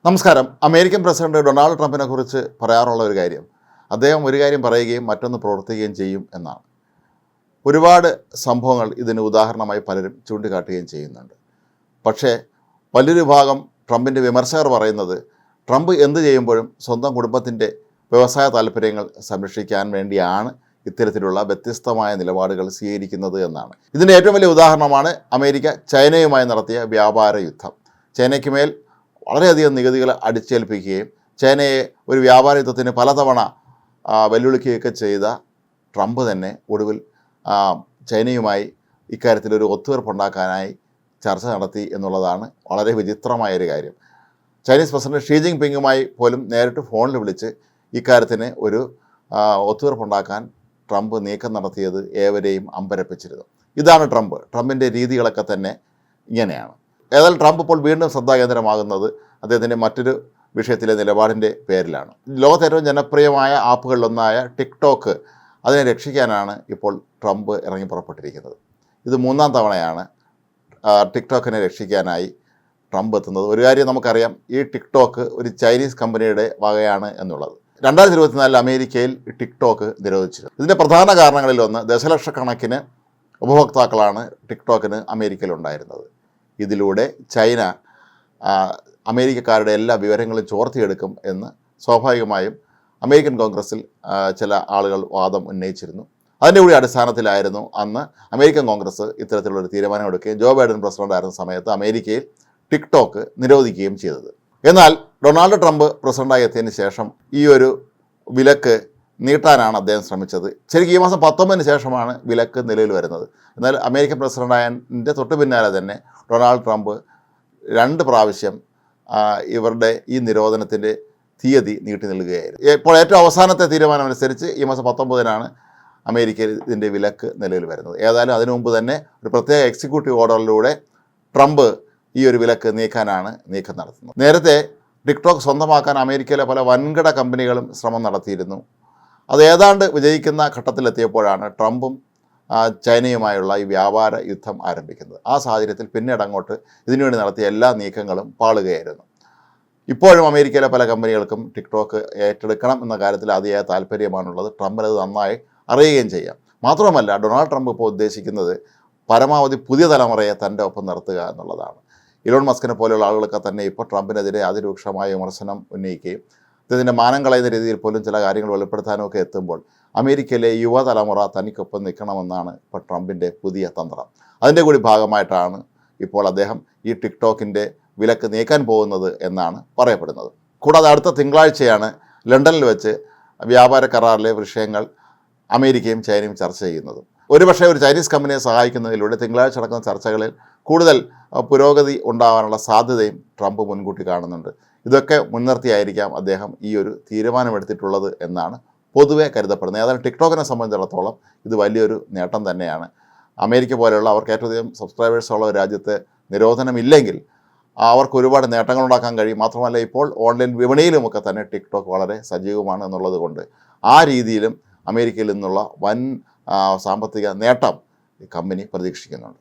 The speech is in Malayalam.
നമസ്കാരം. അമേരിക്കൻ പ്രസിഡന്റ് ഡൊണാൾഡ് ട്രംപിനെ കുറിച്ച് പറയാറുള്ള ഒരു കാര്യം, അദ്ദേഹം ഒരു കാര്യം പറയുകയും മറ്റൊന്ന് പ്രവർത്തിക്കുകയും ചെയ്യും എന്നാണ്. ഒരുപാട് സംഭവങ്ങൾ ഇതിന് ഉദാഹരണമായി പലരും ചൂണ്ടിക്കാട്ടുകയും ചെയ്യുന്നുണ്ട്. പക്ഷേ വലിയൊരു ഭാഗം ട്രംപിൻ്റെ വിമർശകർ പറയുന്നത് ട്രംപ് എന്ത് ചെയ്യുമ്പോഴും സ്വന്തം കുടുംബത്തിൻ്റെ വ്യവസായ താല്പര്യങ്ങൾ സംരക്ഷിക്കാൻ വേണ്ടിയാണ് ഇത്തരത്തിലുള്ള വ്യത്യസ്തമായ നിലപാടുകൾ സ്വീകരിക്കുന്നത് എന്നാണ്. ഇതിൻ്റെ ഏറ്റവും വലിയ ഉദാഹരണമാണ് അമേരിക്ക ചൈനയുമായി നടത്തിയ വ്യാപാര യുദ്ധം. ചൈനയ്ക്ക് മേൽ വളരെയധികം നികുതികൾ അടിച്ചേൽപ്പിക്കുകയും ചൈനയെ ഒരു വ്യാപാര യുദ്ധത്തിന് പലതവണ വെല്ലുവിളിക്കുകയൊക്കെ ചെയ്ത ട്രംപ് തന്നെ ഒടുവിൽ ചൈനയുമായി ഇക്കാര്യത്തിലൊരു ഒത്തുതീർപ്പുണ്ടാക്കാനായി ചർച്ച നടത്തി എന്നുള്ളതാണ് വളരെ വിചിത്രമായൊരു കാര്യം. ചൈനീസ് പ്രസിഡന്റ് ഷീ ജിങ് പിങ്ങുമായി പോലും നേരിട്ട് ഫോണിൽ വിളിച്ച് ഇക്കാര്യത്തിന് ഒരു ഒത്തുതീർപ്പുണ്ടാക്കാൻ ട്രംപ് നീക്കം നടത്തിയത് ഏവരെയും അമ്പരപ്പിച്ചിരുന്നു. ഇതാണ് ട്രംപിൻ്റെ രീതികളൊക്കെ തന്നെ ഇങ്ങനെയാണ്. ഏതായാലും ട്രംപ് ഇപ്പോൾ വീണ്ടും ശ്രദ്ധാകേന്ദ്രമാകുന്നത് അദ്ദേഹത്തിൻ്റെ മറ്റൊരു വിഷയത്തിലെ നിലപാടിൻ്റെ പേരിലാണ്. ലോകത്തെ ഏറ്റവും ജനപ്രിയമായ ആപ്പുകളിലൊന്നായ ടിക്ടോക്ക്, അതിനെ രക്ഷിക്കാനാണ് ഇപ്പോൾ ട്രംപ് ഇറങ്ങി പുറപ്പെട്ടിരിക്കുന്നത്. ഇത് മൂന്നാം തവണയാണ് ടിക്ടോക്കിനെ രക്ഷിക്കാനായി ട്രംപ് എത്തുന്നത്. ഒരു കാര്യം നമുക്കറിയാം, ഈ ടിക്ടോക്ക് ഒരു ചൈനീസ് കമ്പനിയുടെ വകയാണ് എന്നുള്ളത്. 2024 അമേരിക്കയിൽ ടിക്ടോക്ക് നിരോധിച്ചിരുന്നു. ഇതിൻ്റെ പ്രധാന കാരണങ്ങളിലൊന്ന് ദശലക്ഷക്കണക്കിന് ഉപഭോക്താക്കളാണ് ടിക്ടോക്കിന് അമേരിക്കയിലുണ്ടായിരുന്നത്. ഇതിലൂടെ ചൈന അമേരിക്കക്കാരുടെ എല്ലാ വിവരങ്ങളും ചോർത്തിയെടുക്കും എന്ന് സ്വാഭാവികമായും അമേരിക്കൻ കോൺഗ്രസ്സിൽ ചില ആളുകൾ വാദം ഉന്നയിച്ചിരുന്നു. അതിൻ്റെ കൂടി അടിസ്ഥാനത്തിലായിരുന്നു അന്ന് അമേരിക്കൻ കോൺഗ്രസ് ഇത്തരത്തിലുള്ളൊരു തീരുമാനമെടുക്കുകയും ജോ ബൈഡൻ പ്രസിഡൻ്റായിരുന്ന സമയത്ത് അമേരിക്കയിൽ ടിക്ടോക്ക് നിരോധിക്കുകയും ചെയ്തത്. എന്നാൽ ഡൊണാൾഡ് ട്രംപ് പ്രസിഡൻ്റായി എത്തിയതിന് ശേഷം ഈ ഒരു വിലക്ക് നീട്ടാനാണ് അദ്ദേഹം ശ്രമിച്ചത്. ശരിക്കും ഈ മാസം 19 ശേഷമാണ് വിലക്ക് നിലവിൽ വരുന്നത്. എന്നാൽ അമേരിക്കൻ പ്രസിഡൻ്റായതിൻ്റെ തൊട്ട് പിന്നാലെ തന്നെ ഡൊണാൾഡ് ട്രംപ് 2 പ്രാവശ്യം ഇവരുടെ ഈ നിരോധനത്തിൻ്റെ തീയതി നീട്ടി നൽകുകയായിരുന്നു. ഇപ്പോൾ ഏറ്റവും അവസാനത്തെ തീരുമാനമനുസരിച്ച് ഈ മാസം 19-നാണ് അമേരിക്കയിൽ ഇതിൻ്റെ വിലക്ക് നിലവിൽ വരുന്നത്. ഏതായാലും അതിനു മുമ്പ് തന്നെ ഒരു പ്രത്യേക എക്സിക്യൂട്ടീവ് ഓർഡറിലൂടെ ട്രംപ് ഈ ഒരു വിലക്ക് നീക്കാനാണ് നീക്കം നടത്തുന്നത്. നേരത്തെ ടിക്ടോക്ക് സ്വന്തമാക്കാൻ അമേരിക്കയിലെ പല വൻകിട കമ്പനികളും ശ്രമം നടത്തിയിരുന്നു. അത് ഏതാണ്ട് വിജയിക്കുന്ന ഘട്ടത്തിലെത്തിയപ്പോഴാണ് ട്രംപും ചൈനയുമായുള്ള ഈ വ്യാപാര യുദ്ധം ആരംഭിക്കുന്നത്. ആ സാഹചര്യത്തിൽ പിന്നീട് അങ്ങോട്ട് ഇതിനുവേണ്ടി നടത്തിയ എല്ലാ നീക്കങ്ങളും പാളുകയായിരുന്നു. ഇപ്പോഴും അമേരിക്കയിലെ പല കമ്പനികൾക്കും ടിക്ടോക്ക് ഏറ്റെടുക്കണം എന്ന കാര്യത്തിൽ അതിയായ താല്പര്യമാണുള്ളത്. ട്രംപിനത് നന്നായി അറിയുകയും ചെയ്യാം. മാത്രമല്ല, ഡൊണാൾഡ് ട്രംപ് ഇപ്പോൾ ഉദ്ദേശിക്കുന്നത് പരമാവധി പുതിയ തലമുറയെ തൻ്റെ ഒപ്പം നിർത്തുക എന്നുള്ളതാണ്. ഇലോൺ മസ്കിനെ പോലെയുള്ള ആളുകളൊക്കെ തന്നെ ഇപ്പോൾ ട്രംപിനെതിരെ അതിരൂക്ഷമായ വിമർശനം ഉന്നയിക്കുകയും ഇതിൻ്റെ മാനം കളയുന്ന രീതിയിൽ പോലും ചില കാര്യങ്ങൾ വെളിപ്പെടുത്താനൊക്കെ എത്തുമ്പോൾ അമേരിക്കയിലെ യുവതലമുറ തനിക്കൊപ്പം നിൽക്കണമെന്നാണ് ഇപ്പോൾ ട്രംപിൻ്റെ പുതിയ തന്ത്രം. അതിൻ്റെ കൂടി ഭാഗമായിട്ടാണ് ഇപ്പോൾ അദ്ദേഹം ഈ ടിക്ടോക്കിൻ്റെ വിലക്ക് നീക്കാൻ പോകുന്നത് എന്നാണ് പറയപ്പെടുന്നത്. കൂടാതെ അടുത്ത തിങ്കളാഴ്ചയാണ് ലണ്ടനിൽ വെച്ച് വ്യാപാര കരാറിലെ വിഷയങ്ങൾ അമേരിക്കയും ചൈനയും ചർച്ച ചെയ്യുന്നത്. ഒരുപക്ഷെ ഒരു ചൈനീസ് കമ്പനിയെ സഹായിക്കുന്നതിലൂടെ തിങ്കളാഴ്ച നടക്കുന്ന ചർച്ചകളിൽ കൂടുതൽ പുരോഗതി ഉണ്ടാകാനുള്ള സാധ്യതയും ട്രംപ് മുൻകൂട്ടി കാണുന്നുണ്ട്. ഇതൊക്കെ മുൻനിർത്തിയായിരിക്കാം അദ്ദേഹം ഈ ഒരു തീരുമാനമെടുത്തിട്ടുള്ളത് എന്നാണ് പൊതുവെ കരുതപ്പെടുന്നത്. ഏതായാലും ടിക്ടോക്കിനെ സംബന്ധിച്ചിടത്തോളം ഇത് വലിയൊരു നേട്ടം തന്നെയാണ്. അമേരിക്ക പോലെയുള്ള അവർക്ക് ഏറ്റവും അധികം സബ്സ്ക്രൈബേഴ്സുള്ള ഒരു രാജ്യത്ത് നിരോധനമില്ലെങ്കിൽ അവർക്ക് ഒരുപാട് നേട്ടങ്ങൾ ഉണ്ടാക്കാൻ കഴിയും. മാത്രമല്ല, ഇപ്പോൾ ഓൺലൈൻ വിപണിയിലുമൊക്കെ തന്നെ ടിക്ടോക്ക് വളരെ സജീവമാണ് എന്നുള്ളത് കൊണ്ട് ആ രീതിയിലും അമേരിക്കയിൽ നിന്നുള്ള വൻ സാമ്പത്തിക നേട്ടം ഈ കമ്പനി പ്രതീക്ഷിക്കുന്നുണ്ട്.